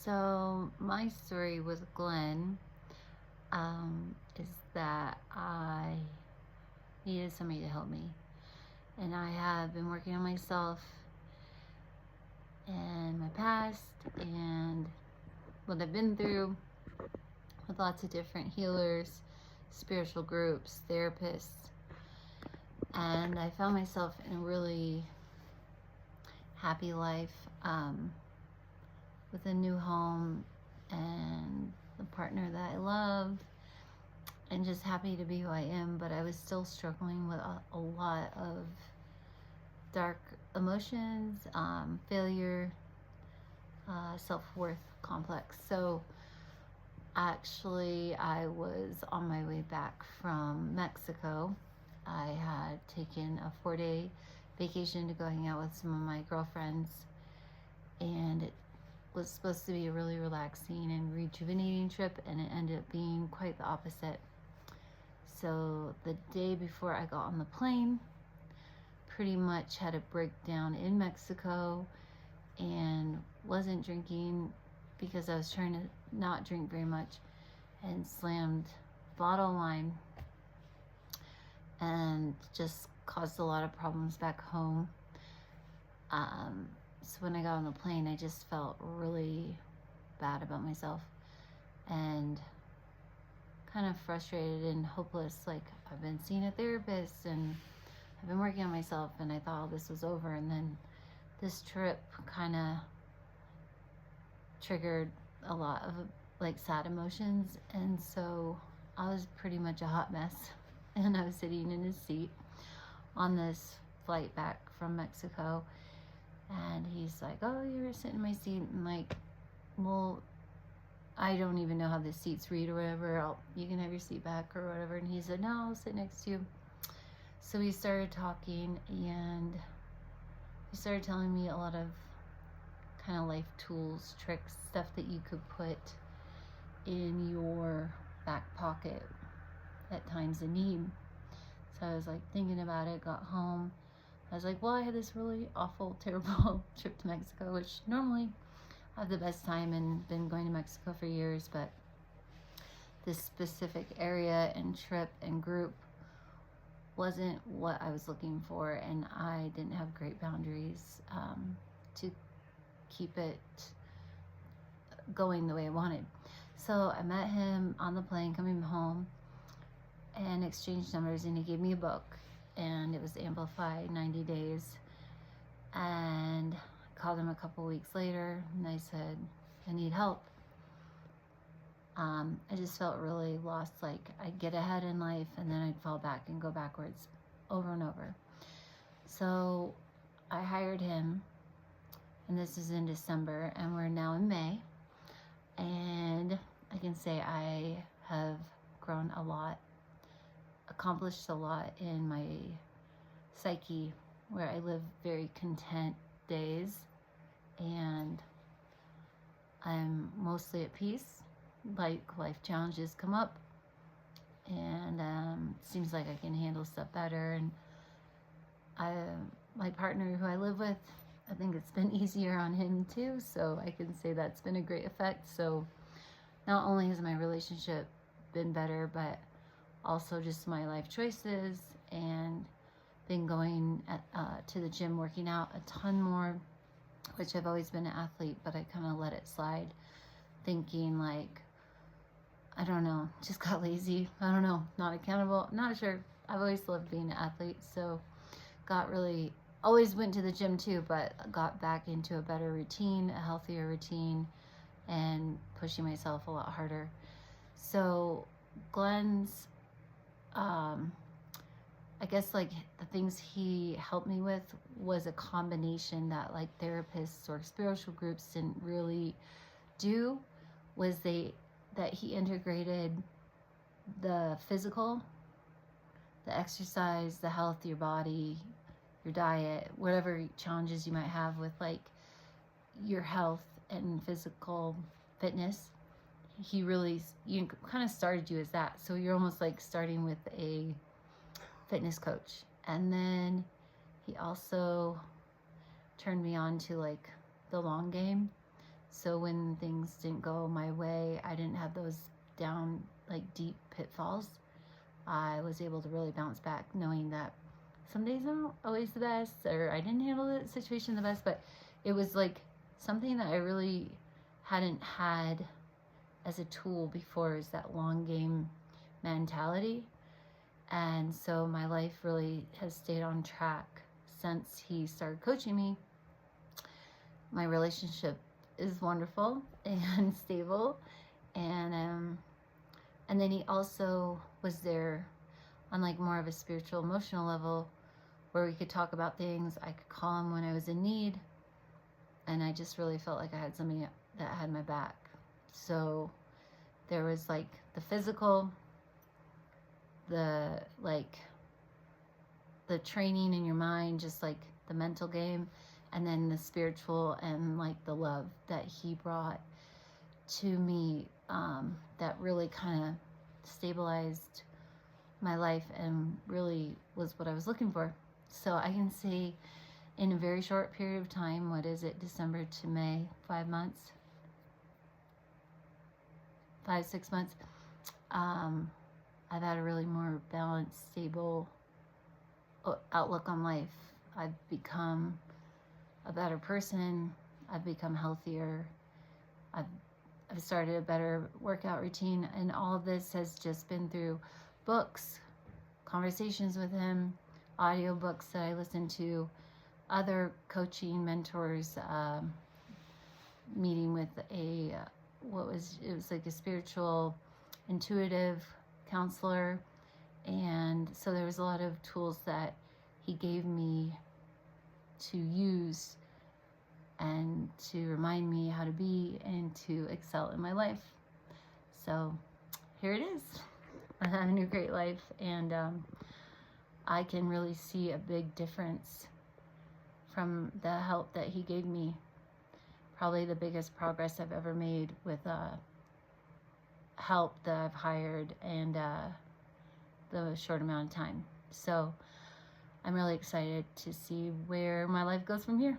So my story with Glenn is that I needed somebody to help me. And I have been working on myself and my past and what I've been through with lots of different healers, spiritual groups, therapists. And I found myself in a really happy life with a new home and the partner that I love, and just happy to be who I am. But I was still struggling with a lot of dark emotions, failure, self-worth complex. So actually I was on my way back from Mexico. I had taken a 4-day vacation to go hang out with some of my girlfriends, and it was supposed to be a really relaxing and rejuvenating trip, and it ended up being quite the opposite. So the day before I got on the plane, pretty much had a breakdown in Mexico and wasn't drinking because I was trying to not drink very much, and slammed bottle wine and just caused a lot of problems back home. So when I got on the plane, I just felt really bad about myself and kind of frustrated and hopeless. Like, I've been seeing a therapist and I've been working on myself, and I thought all this was over, and then this trip kind of triggered a lot of like sad emotions, and so I was pretty much a hot mess. And I was sitting in his seat on this flight back from Mexico, and he's like, "Oh, you're sitting in my seat," and like, well, I don't even know how the seats read or whatever. You can have your seat back or whatever. And he said, "No, I'll sit next to you." So we started talking, and he started telling me a lot of kind of life tools, tricks, stuff that you could put in your back pocket at times of need. So I was like thinking about it, got home. I was like, well, I had this really awful, terrible trip to Mexico, which normally I have the best time and been going to Mexico for years, but this specific area and trip and group wasn't what I was looking for, and I didn't have great boundaries to keep it going the way I wanted. So I met him on the plane coming home and exchanged numbers, and he gave me a book, and it was Amplify 90 Days. And I called him a couple weeks later, and I said, I need help. I just felt really lost. Like, I'd get ahead in life and then I'd fall back and go backwards over and over. So I hired him, and this is in December, and we're now in May, and I can say I have grown a lot, accomplished a lot in my psyche, where I live very content days, and I'm mostly at peace. Like, life challenges come up, and it seems like I can handle stuff better. And my partner who I live with, I think it's been easier on him too, so I can say that's been a great effect. So not only has my relationship been better, but also just my life choices, and been going to the gym, working out a ton more, which I've always been an athlete, but I kind of let it slide, thinking like, I don't know, just got lazy. I don't know, not accountable, not sure. I've always loved being an athlete, so always went to the gym too, but got back into a better routine, a healthier routine, and pushing myself a lot harder. So Glenn's, I guess like the things he helped me with was a combination that like therapists or spiritual groups didn't really do, was that he integrated the physical, the exercise, the health, your body, your diet, whatever challenges you might have with like your health and physical fitness. He really, kind of started you as that. So you're almost like starting with a fitness coach. And then he also turned me on to like the long game. So when things didn't go my way, I didn't have those down, like, deep pitfalls. I was able to really bounce back, knowing that some days aren't always the best, or I didn't handle the situation the best, but it was like something that I really hadn't had as a tool before, is that long game mentality. And so my life really has stayed on track since he started coaching me. My relationship is wonderful and stable, and then he also was there on, like, more of a spiritual, emotional level, where we could talk about things. I could call him when I was in need, and I just really felt like I had somebody that had my back. So there was, like, the physical, the training in your mind, just like the mental game, and then the spiritual, and like the love that he brought to me, that really kind of stabilized my life and really was what I was looking for. So I can say, in a very short period of time, what is it, December to May, 5 months, 6 months, I've had a really more balanced, stable outlook on life. I've become a better person. I've become healthier. I've started a better workout routine, and all of this has just been through books, conversations with him, audiobooks that I listened to, other coaching mentors, meeting with it was like a spiritual, intuitive counselor. And so there was a lot of tools that he gave me to use and to remind me how to be and to excel in my life. So here it is. I'm having a great life, and I can really see a big difference from the help that he gave me. Probably the biggest progress I've ever made with help that I've hired, and the short amount of time. So I'm really excited to see where my life goes from here.